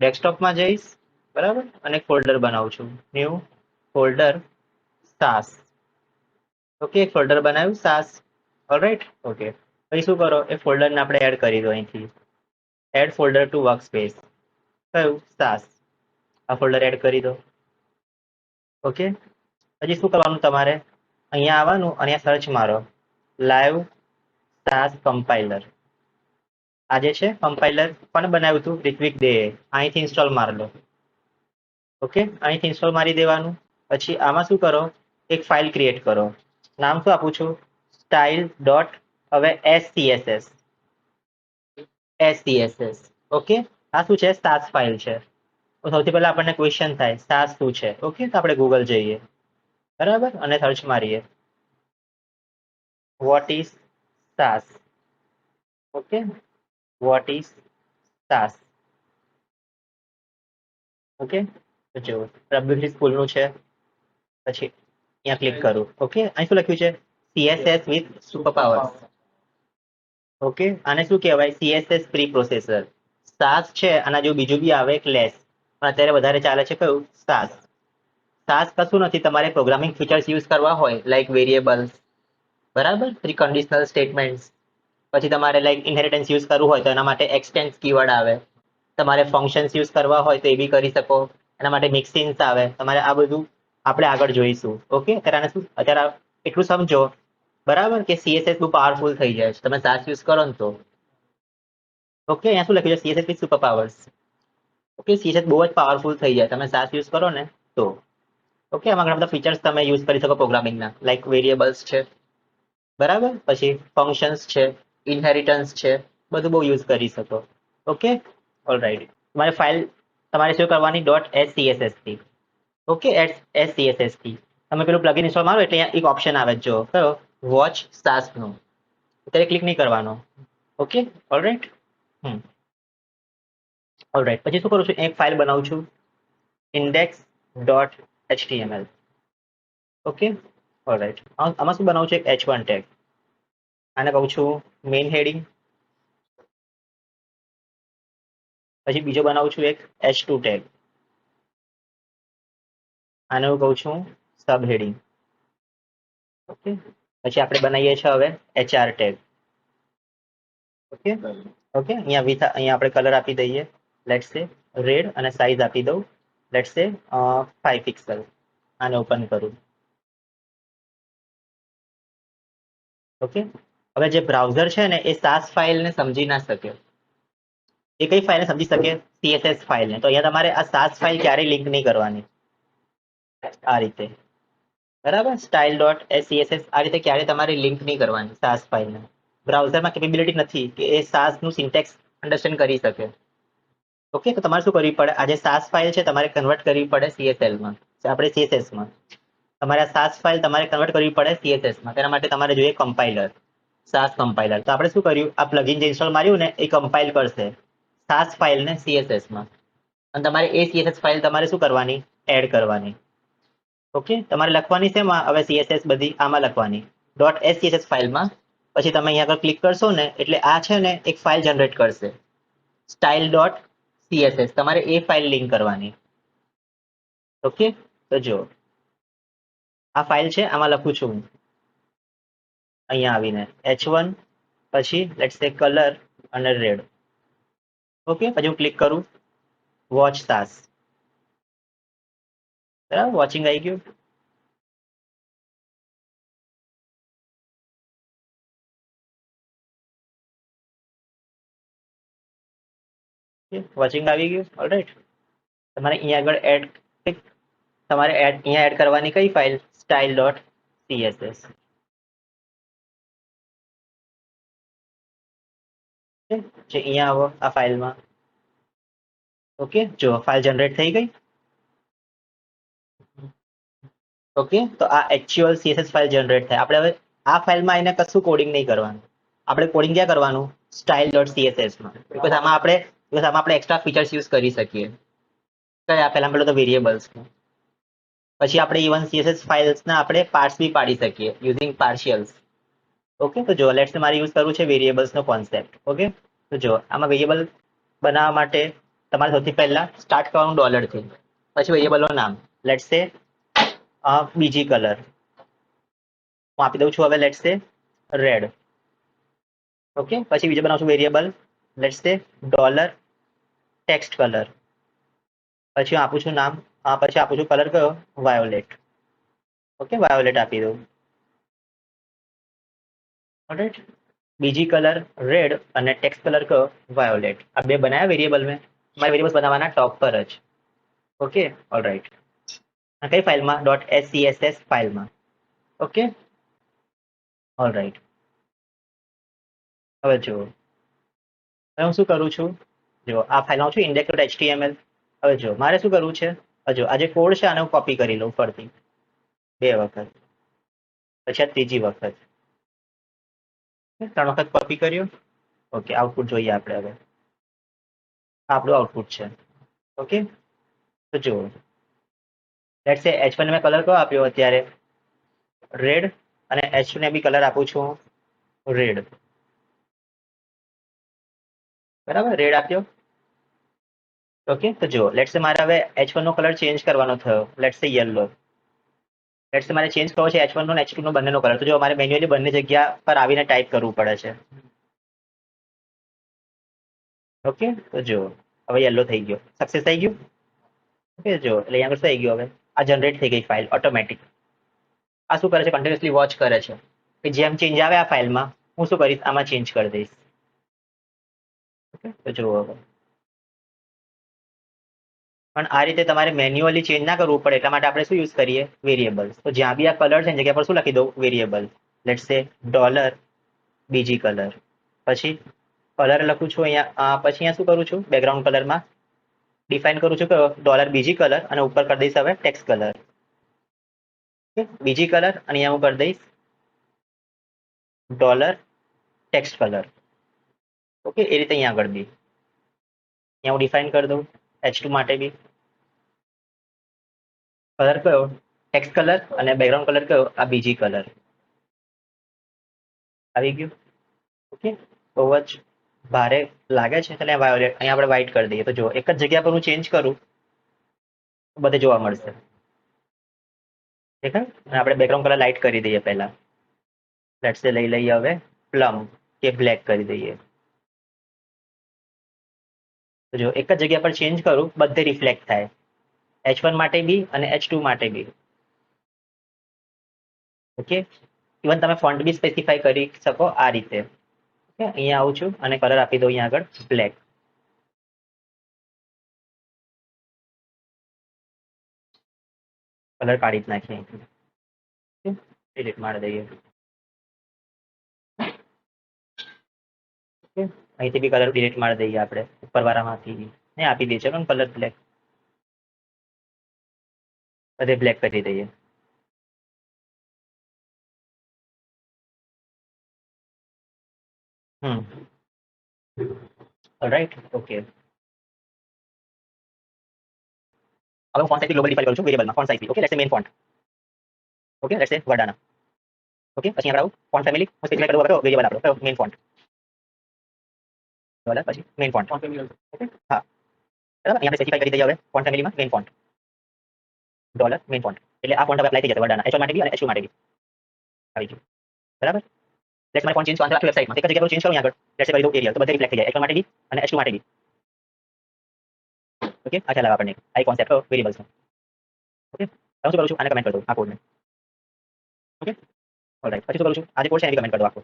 ડેસ્કટોપમાં જઈશ, બરાબર, અને ફોલ્ડર બનાવું છું, ન્યૂ ફોલ્ડર સાસ. ઓકે, એક ફોલ્ડર બનાવ્યું સાસ. Alright, okay. પછી શું કરો, એ ફોલ્ડરને આપણે એડ કરી દો અહીંથી. Add folder to workspace. કયું? સાસ. આ ફોલ્ડર એડ કરી દો. ઓકે. પછી શું કરવાનું તમારે, અહીંયા આવવાનું અને અહીંયા સર્ચ મારો લાઈવ સાસ કમ્પાઇલર. આ જે છે કમ્પાઇલર પણ બનાવ્યું હતું રિત્વિક દે, અહીંથી ઇન્સ્ટોલ મારી લો. ઓકે, અહીંથી ઇન્સ્ટોલ મારી દેવાનું. પછી આમાં શું કરો, એક ફાઇલ ક્રિએટ કરો. નામ શું આપું છું? સ્ટાઇલ ડોટ, હવે SCSS. SCSS. ઓકે, આ શું છે? સાસ ફાઇલ છે. તો સૌથી પહેલા આપણને ક્વેશ્ચન થાય સાસ શું છે. ઓકે, તો આપણે ગૂગલ જઈએ, બરાબર, અને સર્ચ મારીએ what is SaaS. Okay, what is SaaS. Okay, તો જો પ્રભુશ્રી સ્કૂલનું છે. પછી અહીંયા ક્લિક કરું. ઓકે, અહીં શું લખ્યું છે? CSS with super powers. Okay, આને શું કહેવાય? CSS pre processor. સાસ છે, આના જેવું બીજું બી આવે એક લેસ, પણ અત્યારે વધારે ચાલે છે કયું? સાસ. સાસ કશું નથી, તમારે પ્રોગ્રામિંગ ફીચર્સ યુઝ કરવા હોય લાઈક વેરિયેબલ્સ, બરાબર, પ્રી કન્ડિશનલ સ્ટેટમેન્ટ્સ. પછી તમારે લાઈક ઇનહેરિટન્સ યુઝ કરવું હોય તો એના માટે એક્સટેન્સ કીવર્ડ આવે. તમારે ફંક્શન્સ યુઝ કરવા હોય તો એ બી કરી શકો. એના માટે મિક્સિન્સ આવે. તમારે આ બધું આપણે આગળ જોઈશું. ઓકે, અત્યારે શું, અત્યારે એટલું સમજો, બરાબર, કે CSS બહુ પાવરફુલ થઈ જાય છે તમે સાસ યુઝ કરો ને તો. ઓકે, અહીંયા શું લખ્યું છે? CSS with super powers. Okay, CSS બહુ જ પાવરફુલ થઈ જાય તમે સાસ યુઝ કરો ને તો. ઓકે, આમાં ઘણા બધા ફીચર્સ તમે યુઝ કરી શકો પ્રોગ્રામિંગના, લાઈક વેરિયેબલ્સ છે, બરાબર, પછી ફંક્શન્સ છે, ઇનહેરિટન્સ છે, બધું બહુ યુઝ કરી શકો. Okay, alright. તમારે ફાઇલ તમારે શું કરવાની? .scss થી. ઓકે, .scss થી તમે પેલું પ્લગઇન ઇન્સ્ટોલ મારો એટલે અહીંયા એક ઓપ્શન આવે જો કયો? વોચ સાસ નો. અત્યારે ક્લિક નહીં કરવાનો. Okay, alright. ઓલરાઈટ, પછી શું કરું છું? એક ફાઇલ બનાવું છું, index.html. Okay, alright. આમાં શું બનાવું છું? એક H1 ટેગ. આને કહું છું મેઇન હેડિંગ. પછી બીજો બનાવું છું એક H2 ટેગ. આને હું કહું છું સબ હેડિંગ. ઓકે, પછી આપણે બનાવીએ છીએ હવે HR ટેગ. ઓકે, ઓકે, અહીંયા વિથ અહીંયા આપણે કલર આપી દઈએ, લેટ્સ સે રેડ, અને સાઇઝ આપી દઉં લેટ્સ સે 5 પિક્સલ. આને ઓપન કરું. ઓકે, હવે જે બ્રાઉઝર છે ને એ સાસ ફાઇલને સમજી ના શકે. એ કઈ ફાઇલને સમજી શકે? CSS ફાઇલને. તો અહીંયા તમારે આ સાસ ફાઇલ ક્યારેય લિંક નહીં કરવાની. આ રીતે, બરાબર, સ્ટાઇલ ડોટ SCSS આ રીતે ક્યારે તમારે લિંક નહીં કરવાની સાસ ફાઇલને. બ્રાઉઝરમાં કેપેબિલિટી નથી કે એ સાસ નું સિન્ટેક્સ અન્ડરસ્ટેન્ડ કરી શકે. ઓકે, તો તમારે શું કરવી પડે? આ જે સાસ ફાઇલ છે તમારે કન્વર્ટ કરવી પડે CSL માં, આપણે CSS માં. તમારે આ સાસ ફાઇલ તમારે કન્વર્ટ કરવી પડે CSS માં. તેના માટે તમારે જોઈએ કમ્પાઇલર, સાસ કમ્પાઇલર. તો આપણે શું કર્યું? આ પ્લગઇન જે ઇન્સ્ટોલ માર્યું ને એ કમ્પાઇલ કરશે સાસ ફાઇલને CSS માં, અને તમારે એ CSS ફાઇલ તમારે શું કરવાની? એડ કરવાની. ઓકે, તમારે લખવાની છે એમાં હવે CSS બધી આમાં લખવાની .scss ફાઇલમાં. પછી તમે અહીંયા આગળ ક્લિક કરશો ને એટલે આ છે ને એક ફાઇલ જનરેટ કરશે style.css. તમારે એ ફાઇલ લિંક કરવાની. ઓકે, તો જો આ ફાઇલ છે, આમાં લખું છું અહીંયા આવીને H1, પછી લેટ્સ સે કલર અને રેડ. ઓકે, પછી હું ક્લિક કરું વોચ સાસ. બરાબર, વોચિંગ આવી ગયું. વોચિંગ આવી ગયું. ઓલરાઈટ, તમારે અહીંયા આગળ એડ, તમારે અહીંયા એડ કરવાની કઈ ફાઇલ? style.css. જે અહીંયા આવો આ ફાઇલમાં. ઓકે, જો ફાઇલ જનરેટ થઈ ગઈ. ઓકે, તો આ એક્ચ્યુઅલ CSS ફાઇલ જનરેટ થાય. આપણે હવે આ ફાઇલમાં એને કશું કોડિંગ નહીં કરવાનું. આપણે કોડિંગ ક્યાં કરવાનું? style.css માં. બીકોઝ આમાં આપણે એક્સ્ટ્રા ફીચર્સ યુઝ કરી શકીએ. કયા? પહેલા પેલો તો વેરિયેબલ્સ. પછી આપણે ઇવન CSS ફાઇલ્સના આપણે પાર્ટ્સ બી પાડી શકીએ યુઝિંગ પાર્શિયલ્સ. ઓકે, તો જો લેટ્સ મારે યુઝ કરવું છે વેરિયેબલ્સનો કોન્સેપ્ટ. ઓકે, તો જો આમાં વેરિયેબલ બનાવવા માટે તમારે સૌથી પહેલા સ્ટાર્ટ કરવાનું ડોલરથી, પછી વેરિયેબલનું નામ, લેટ્સ સે બીજી કલર હું આપી દઉં છું હવે, લેટ્સ સે રેડ. ઓકે, પછી બીજો બનાવશું વેરિયેબલ, લેટ્સ સે ડોલર ટેક્સ્ટ કલર. પછી હું આપું છું નામ, પછી આપું છું કલર કયો, વાયોલેટ. ઓકે, વાયોલેટ આપી દઉં. ઓલરાઈટ, બીજી કલર રેડ અને ટેક્સ્ટ કલર કયો, વાયોલેટ. આ બે બનાવ્યા વેરિયેબલ મેં. મારે વેરિયેબલ્સ બનાવવાના ટોપ પર જ. Okay, alright. આ કઈ ફાઇલમાં, .scss ફાઇલમાં. Okay, alright. હવે જુઓ, હવે હું શું કરું છું, જો આ ફાઇલ આવું છું index.html. હવે જો મારે શું કરવું છે, જો આ જે કોડ છે આને હું કોપી કરી લઉં ફરતી 2 વખત, પછી આ ત્રીજી વખત, 3 વખત કોપી કર્યું. ઓકે, આઉટપુટ જોઈએ આપણે હવે. આ આપણું આઉટપુટ છે. ઓકે, તો જુઓ, લેટ્સ સે h1 ને મેં કલર કયો આપ્યો અત્યારે, રેડ, અને h2 ને બી કલર આપું છું રેડ. બરાબર, રેડ આપ્યો. ઓકે, તો જુઓ, લેટ્સ સે મારે હવે h1 નો કલર ચેન્જ કરવાનો થયો, લેટ્સ સે યલો. લેટ્સ સે મારે ચેન્જ કરવો છે h1 નો અને h2 નો બંનેનો કલર. તો જો મારે મેન્યુઅલી બંને જગ્યા પર આવીને ટાઈપ કરવું પડે છે. ઓકે, તો જુઓ, હવે યલો થઈ ગયો, સક્સેસ થઈ ગયું. ઓકે, જો એટલે અહીંયા આગળ શું થઈ ગયું, હવે આ જનરેટ થઈ ગઈ ફાઇલ ઓટોમેટિક. આ શું કરે છે, કન્ટિન્યુઅસલી વોચ કરે છે કે જેમ ચેન્જ આવે આ ફાઇલમાં, હું શું કરીશ, આમાં ચેન્જ કરી દઈશ. ઓકે, તો જુઓ હવે. પણ આ રીતે તમારે મેન્યુઅલી ચેન્જ ના કરવું પડે, એટલા માટે આપણે શું યુઝ કરીએ, વેરિયેબલ્સ. તો જ્યાં બી આ કલર છે એની જગ્યા પર શું લખી દઉં, વેરિયેબલ. લેટ્સ સે ડોલર બીજી કલર. પછી કલર લખું છું અહીંયા, પછી અહીંયા શું કરું છું, બેકગ્રાઉન્ડ કલરમાં ડિફાઇન કરું છું કે ડોલર બીજી કલર, અને ઉપર કરી દઈશ હવે ટેક્સ્ટ કલર. બીજી કલર, અને અહીંયા હું કરી દઈશ ડોલર ટેક્સ્ટ કલર. ઓકે, એ રીતે અહીંયા આગળ બી અહીંયા હું ડિફાઇન કરી દઉં h2 માટે બી કલર કયો, ટેક્સ્ટ કલર, અને બેકગ્રાઉન્ડ કલર કયો, આ બીજી કલર. આવી ગયું. ઓકે, બહુ જ ભારે લાગે છે, એટલે વાયોલેટ અહીંયા આપણે વ્હાઇટ કરી દઈએ. તો જો એક જ જગ્યા પર હું ચેન્જ કરું, બધે જોવા મળશે. ઠીક, અને આપણે બેકગ્રાઉન્ડ કલર લાઇટ કરી દઈએ પહેલા. લેટ્સ સે લઈ લઈએ હવે પ્લમ, કે બ્લેક કરી દઈએ. તો જો એક જ જગ્યા પર ચેન્જ કરું, બધે રિફ્લેક્ટ થાય, h1 માટે બી અને h2 માટે બી. ઓકે, ઇવન તમે ફોન્ટ બી સ્પેસિફાઈ કરી શકો આ રીતે. ઓકે, અહીંયા આવું છું અને કલર આપી દઉં અહીંયા આગળ બ્લેક. કલર કાઢી જ નાખીએ અહીંથી. ડિલીટ મારી દઈએ. ઓકે, અહીંથી બી કલર ડિલીટ મારી દઈએ આપણે ઉપરવાળામાંથી, ને આપી દઈએ ચલો કલર બ્લેક. બધે બ્લેક કરી દઈએ. Alright, okay. હવે હું ફોન્ટ સાઇઝ ગ્લોબલ ડિફાઇન કરું છું વેરિયેબલમાં, ફોન્ટ સાઇઝ. ઓકે, લેટ્સ સે મેઇન ફોન્ટ. ઓકે, લેટ્સ સે વર્ડાના. ઓકે, પછી આગળ આવું ફોન્ટ ફેમિલી હું સ્પેસિફાઈ કરું હવે વેરિયેબલ આપણો કયો, મેઇન ફોન્ટ. ડોલર પછી મેઇન ફોન્ટ. ઓકે, હા, બરાબર. અહીંયા આપણે સ્પેસિફાઈ કરી દઈએ હવે ફોન્ટ ફેમિલીમાં main font, dollar main font. એટલે આ ફોન્ટ હવે એપ્લાય થઈ જશે વર્ડાના, h1 માટે બી અને h2 માટે બી. આવી ગયું, બરાબર. લેટ્સ મારે ફોન્ટ ચેન્જ કરવાનું છે આખી વેબસાઇટમાં, એક જ જગ્યા પર ચેન્જ કરું અહીંયા આગળ, લેટ્સ સે કરી દઉં એરિયલ, તો બધે રિફ્લેક્ટ થઈ જાય, h1 માટે બી અને h2 માટે બી. ઓકે, આ ખ્યાલ આવે આપણને, આ કોન્સેપ્ટ વેરિયેબલ્સનો. ઓકે, હવે શું કરું છું, આને કમેન્ટ કરી દઉં આ કોડને. Okay, alright. પછી શું કરું છું, આ જે કોડ છે એને કમેન્ટ કરી દો આખો.